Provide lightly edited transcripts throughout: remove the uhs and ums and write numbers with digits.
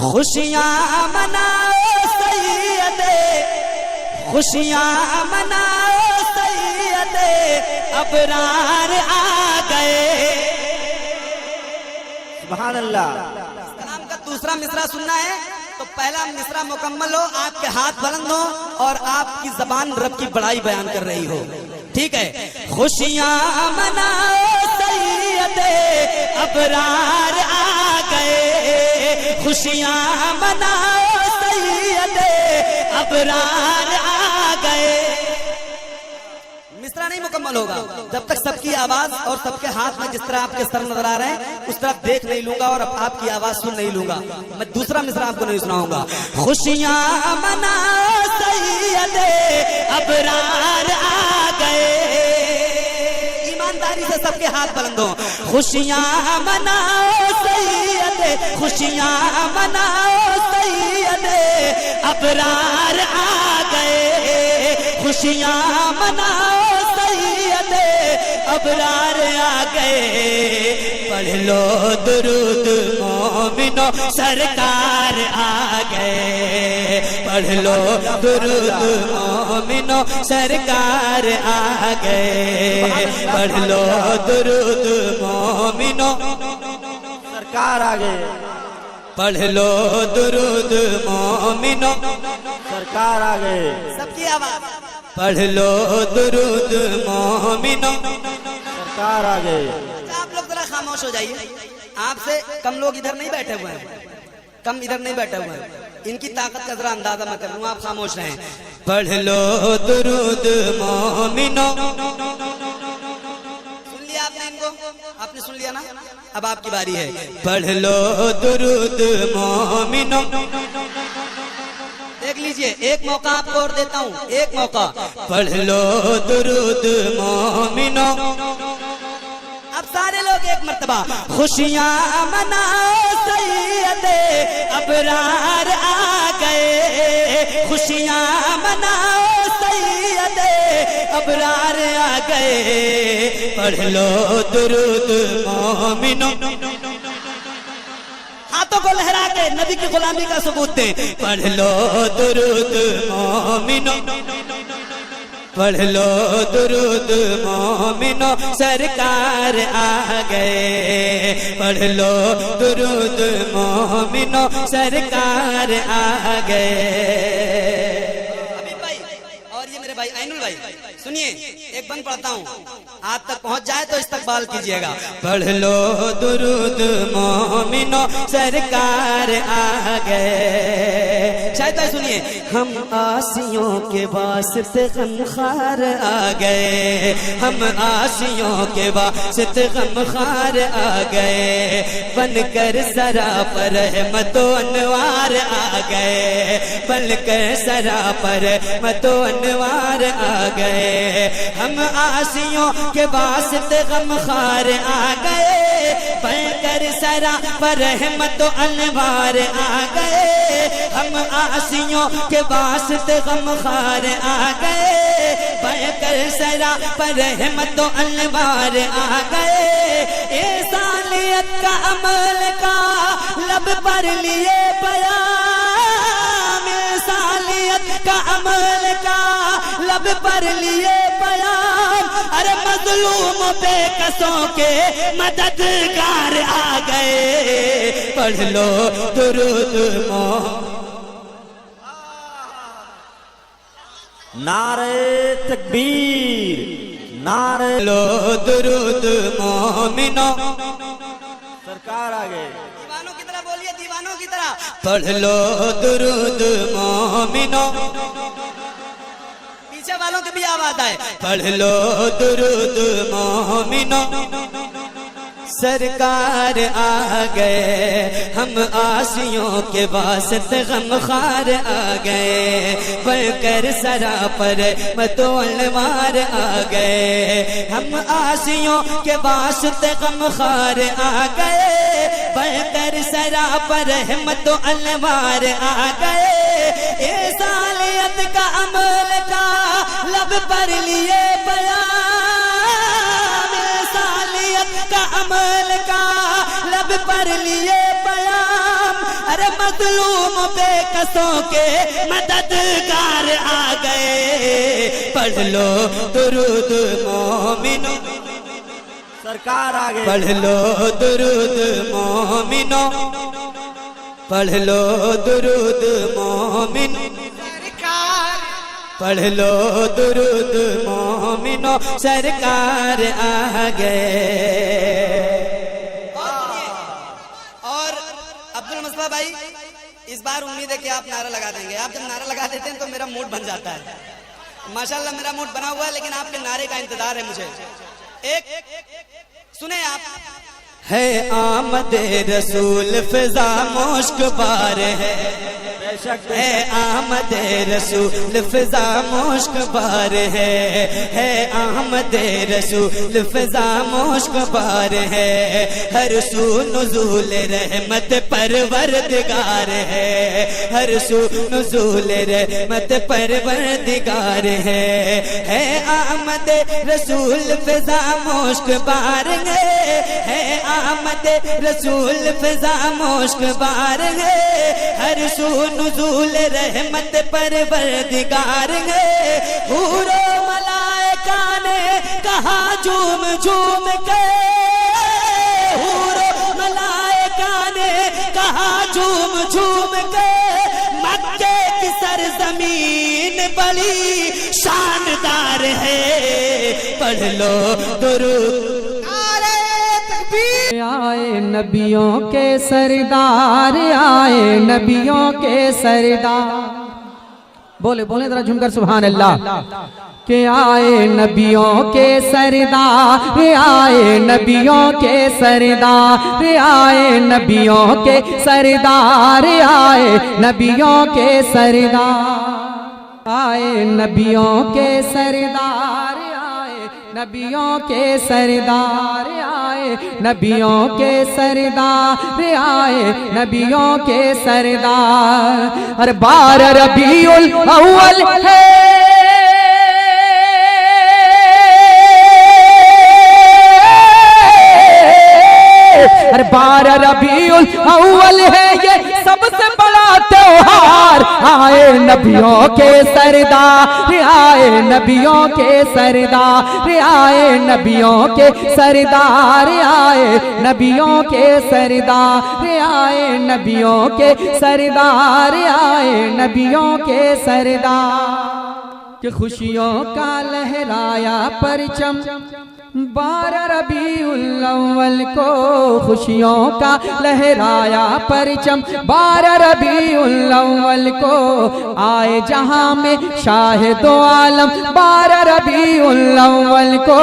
खुशियाँ मनाओ सैयदे, खुशियाँ मनाओ सैयदे, अबरार आ गए। सुभान अल्लाह। कलाम का दूसरा मिसरा सुनना है तो पहला मिसरा मुकम्मल हो, आपके हाथ बुलंद हो और आपकी जबान रब की बड़ाई बयान कर रही हो। ठीक है। खुशियाँ मनाओ सैयदे, अबरार आ गए। खुशियाँ मनाओ सैयदे, अबरार आ गए। मिसरा नहीं मुकम्मल होगा जब तक सबकी आवाज और सबके हाथ में जिस तरह आपके सर नजर आ रहे हैं उस तरफ देख नहीं लूंगा और आपकी आवाज सुन नहीं लूंगा। मैं दूसरा मिसरा आपको नहीं सुनाऊंगा। खुशियाँ मनाओ सैयदे, अबरार आ गए। ईमानदारी से सबके हाथ बुलंद हो। खुशियाँ मनाओ सैयदे, खुशियाँ मनाओ सैयदे, अबरार आ गए। खुशियाँ मनाओ सैयदे, अबरार आ गए। पढ़ लो दुरूद मोमिनो, सरकार आ गए। पढ़ लो दुरूद मोमिनो, सरकार आ गए। पढ़ लो दुरूद मोमिनो, सरकार आ गए। पढ़ लो दुरूद मोमिनो, सरकार आ गए। सबकी आवाज। पढ़ लो दुरूद मोमिनो, सरकार आ गए। आप लोग जरा खामोश हो जाइए। आपसे कम लोग इधर नहीं बैठे हुए हैं, कम इधर नहीं बैठे हुए हैं। इनकी ताकत का जरा अंदाजा मैं कर लूँ, आप खामोश रहें। पढ़ लो दुरूद मोमिनो। सुन लिया आपने इनको? आपने सुन लिया ना? अब आपकी बारी है। पढ़ लो दुरूद मोमिनो। देख लीजिए, एक मौका आपको और देता हूँ, एक मौका। पढ़ लो दुरूद मोमिनो। अब सारे लोग एक मर्तबा। खुशियाँ मनाओ सैयदे, अबरार आ गए। खुशियाँ मनाओ सैयदे, अबरार आ गए। पढ़ लो दुरूद मोमिनो। हाथों को लहरा के नबी की गुलामी का सबूत दें। पढ़ लो दुरूद मोमिनो, पढ़ लो दुरूद मोमिनो, सरकार आ गए। पढ़ लो दुरूद मोमिनो, सरकार आ गए। अभी भाई और ये मेरे भाई ऐनुल भाई सुनिए, एक बंद पढ़ता हूँ, आप तक पहुंच जाए तो इस्तकबाल कीजिएगा। पढ़ लो दुरूद मोमिनो, सरकार आ गए। शायद भाई सुनिए। हम आसियों के वास्ते गमखार आ गए। हम आसियों के वास्ते गमखार आ गए। बनकर सरापर रहमतो अनवार आ गए। बनकर सरापर रहमतो अनवार आ गए। हम आसियों के वास्ते गमखार आ गए। बनकर सरापर रहमतो अनवार आ गए। हम आसियों के वास्ते गमखार आ गए। बनकर सरापर रहमतो अनवार आ गए। ए सालियत का अमल का लब पर लिए बयान। सालियत का अमल का लब पर लिए बयान। अरे मजलूम बेकसों के मददगार आ गए। पढ़ लो दुरूद मोमिनो। नारे तकबीर, नारे लो दुरूद मोमिनो, सरकार आ गए। दीवानों की तरह बोलिए, दीवानों की तरह। पढ़ लो दुरूद मोमिनो। पीछे वालों की भी आवाज आए। पढ़ लो दुरूद मोमिनो, सरकार आ गए। हम आसियों के वास्ते गमखार आ गए। बनकर सरापर मतोलवार आ गए। हम आसियों के वास्ते गमखार आ गए। बनकर सरापर मतोलवार आ गए। ए सालियत का अमल का लब पर लिए बयान। सालियत का अमल का लब पर लिए बयान। अरे मजलूम बेकसों के मददगार आ गए। पढ़ लो दुरूद मोमिनो, सरकार आ गए। पढ़ लो दुरूद मोमिनो, पढ़ लो दुरूद मोमिन, पढ़ लो दुरूद मोमिनो, सरकार आ गए। और अब्दुल मुस्तफा भाई, इस बार उम्मीद है कि आप नारा लगा देंगे। आप जब नारा लगा देते हैं तो मेरा मूड बन जाता है। माशाल्लाह मेरा मूड बना हुआ है, लेकिन आपके नारे का इंतजार है मुझे। एक सुने आप। है आमद रसूल फिजा मुश्क बार है आमद रसूल फिजा मुश्क बार है आमद रसूल फिजा मुश्क बार है। हर सू नुज़ूल रहमत परवरदिगार है, हर सू नुज़ूल रहमत परवरदिगार है आमद रसूल फिजा मुश्क बार है आमद रसूल फिजा मुश्क बार है। हर सू नुज़ूल रहमत परवरदिगार है। हूरो मलाइका ने कहा झूम झूम के, हूरो मलाइका ने कहा झूम झूम के, मक्के की सरजमीन बड़ी शानदार है। पढ़ लो दुरूद। आए नबियों के सरदार, आए नबियों के सरदार। बोले बोले जरा झुमकर सुभान अल्लाह। के आए नबियों के सरदार, आए नबियों के सरदार, आए नबियों के सरदार, आए नबियों के सरदार, आए नबियों के सरदार, नबियों के सरदार, आए नबियों के सरदार, आए नबियों के सरदार। अरे 12 रबीउल अव्वल है, अरे 12 रबीउल अव्वल है ये सबसे बड़ा त्योहार। आए नबियों के सरदार, आए नबियों के सरदार, आए नबियों के सरदार, आए नबियों के सरदार, आए नबियों के सरदार, आए नबियों के सरदार। कि खुशियों का लहराया परचम 12 रबीउल अव्वल को, खुशियों का लहराया परचम 12 रबीउल अव्वल को। आए जहां में शाहिदो आलम 12 रबीउल अव्वल को,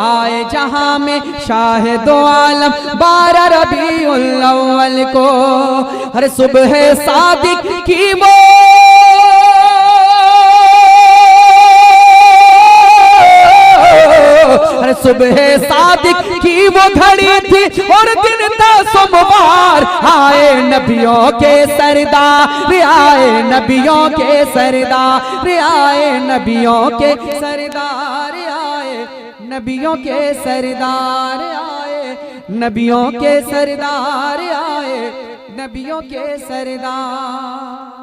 आए जहां में शाहिदो आलम 12 रबीउल अव्वल को। हर सुबह सादिक की वो सुबह सादिक की वो घड़ी थी और दिन था सोमवार। आए नबियों के सरदार, आए नबियों के सरदार, आए नबियों के सरदार, आए नबियों के सरदार, आए नबियों के सरदार, आए नबियों के सरदार।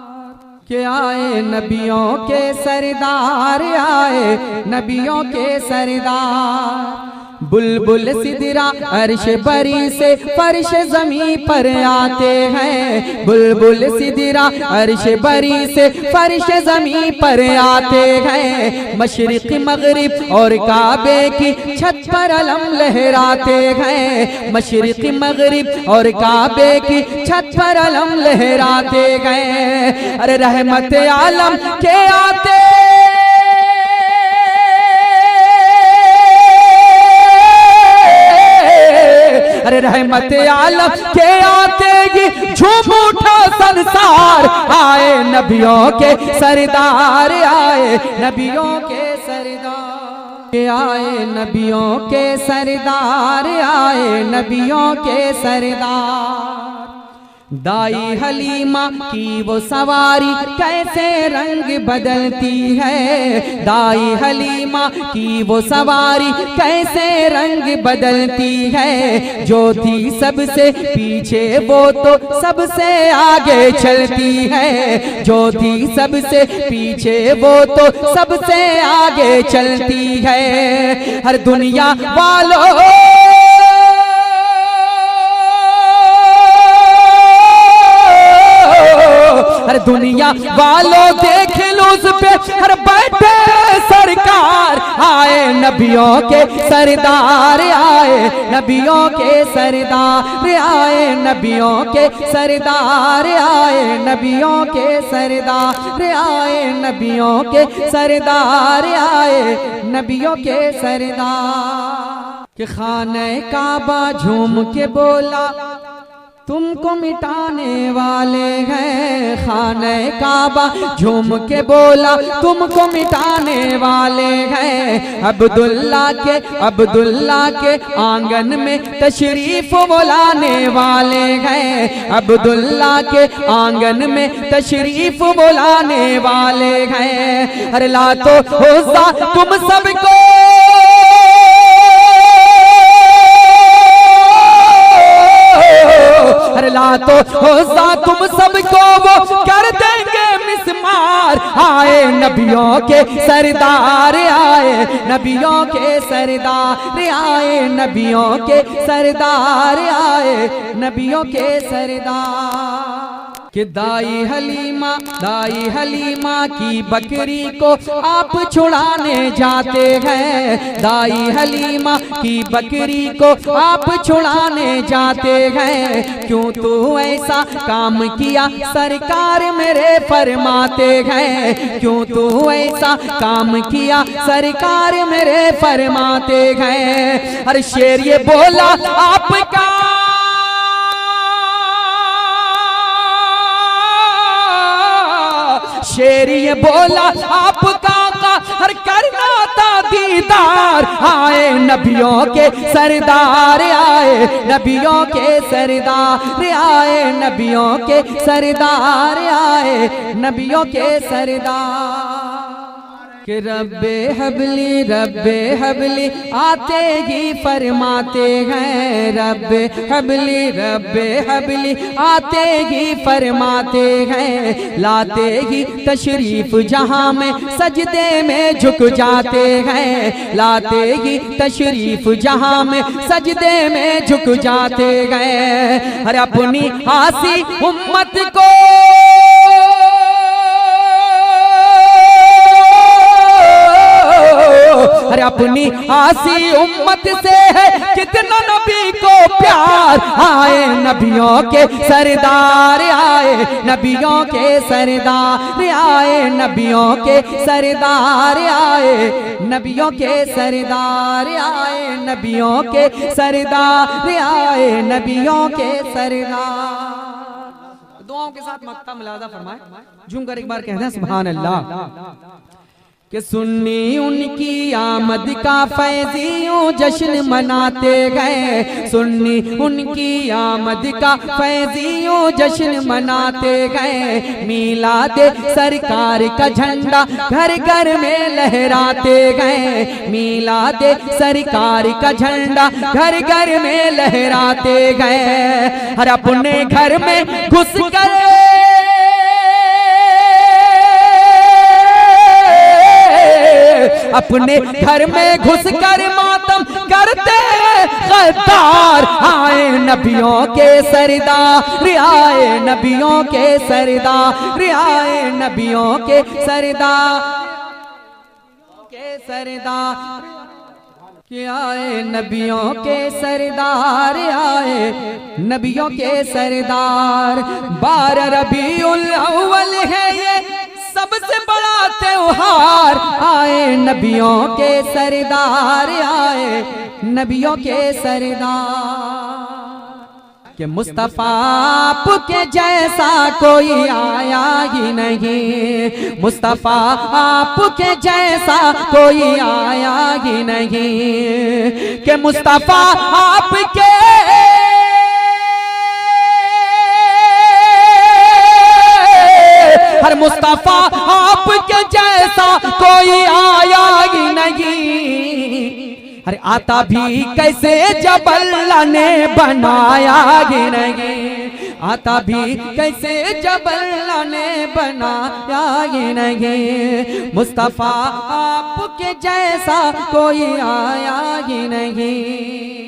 के आए नबियों के सरदार, आए नबियों के सरदार। बुलबुल सिदरा अर्श बरी से फर्श ज़मीं पर आते हैं, बुलबुल सिदरा अर्श बरी से फर्श ज़मीं पर आते हैं। मशरिक़ मगरिब और काबे की छत पर अलम लहराते हैं, मशरिक़ मगरिब और काबे की छत पर अलम लहराते हैं। अरे रहमत आलम के आते, अरे रहमत आलम के आते ही झूम उठा संसार। आए नबियों के सरदार, आए नबियों के सरदार, आए नबियों के सरदार, आए नबियों के सरदार। दाई हलीमा की वो सवारी कैसे रंग बदलती है, दाई हलीमा की वो सवारी कैसे रंग बदलती है। जो थी सबसे पीछे वो तो सबसे आगे चलती है, जो थी सबसे पीछे वो तो सबसे आगे चलती है। हर दुनिया वालों हर दुनिया वालों देख लो उस पे हर बैठे सरकार। आए नबियों के सरदार, आए नबियों के सरदार, आए नबियों के सरदार, आए नबियों के सरदार, आए नबियों के सरदार, आए नबियों के सरदार। कि खाने काबा झूम के बोला तुमको मिटाने वाले हैं, खाने काबा झूम के बोला तुमको मिटाने वाले हैं। अब्दुल्ला के आंगन में तशरीफ वो लाने वाले हैं, अब्दुल्ला के आंगन में तशरीफ वो लाने वाले हैं। अरे ला तो होसा तुम सबको हर ला तो होसा तुम सबको वो कर देंगे मिसमार। आए नबियों के सरदार, आए नबियों के सरदार, आए नबियों के सरदार, आए नबियों के सरदार। कि दाई हलीमा की बकरी को आप छुड़ाने जाते हैं, दाई हलीमा की बकरी को आप छुड़ाने जाते हैं। क्यों तू ऐसा काम किया सरकार मेरे फरमाते हैं, क्यों तू ऐसा काम किया सरकार मेरे फरमाते हैं। हर शेर ये बोला आपका शेर ये बोला आपका हर करना था दीदार। आए नबियों के सरदार, आए नबियों के सरदार, आए नबियों के सरदार, आए नबियों के सरदार। कि रब्बे हबली आते ही फरमाते हैं, रब्बे हबली आते ही फरमाते हैं। लाते ही तशरीफ जहां में सजदे में झुक जाते हैं, लाते ही तशरीफ जहां में सजदे में झुक जाते हैं। अरे अपनी आसी उम्मत को अरे अपनी आसी उम्मत से है कितना नबी को प्यार। आए नबियों के सरदार, आए नबियों के सरदार, आए नबियों के सरदार, आए नबियों के सरदार, आए नबियों के सरदार, आए नबियों के सरदार। दुआओं के साथ मक्ता मिलादा फरमाए, झूम कर एक बार कहते हैं सुभान अल्लाह। कि सुन्नी उनकी आमद का फैजियों जश्न मनाते गए, सुन्नी उनकी आमद का फैजियों जश्न मनाते गए। मीलाद सरकार का झंडा घर घर में लहराते गए, मीलाद सरकार का झंडा घर घर में लहराते गए। हर अपने घर में घुस कर अपने घर में घुसकर मातम करते गद्दार। आए नबियों के सरदार, आए नबियों के सरदार, आए नबियों के सरदार, के सरदार, कि आए नबियों के सरदार, आए नबियों के सरदार। 12 रबीउल अव्वल है ये सबसे बड़ा त्योहार। आए नबियों के सरदार, आए नबियों के सरदार। कि मुस्तफा आपके जैसा कोई आया ही नहीं, मुस्तफा आपके जैसा कोई आया ही नहीं। कि मुस्तफा आपके मुस्तफा आपके जैसा कोई आया ही नहीं। अरे आता भी कैसे जब अल्लाह ने बनाया ही नहीं, आता भी कैसे जब अल्लाह ने बनाया ही नहीं। मुस्तफा आपके जैसा कोई आया ही नहीं।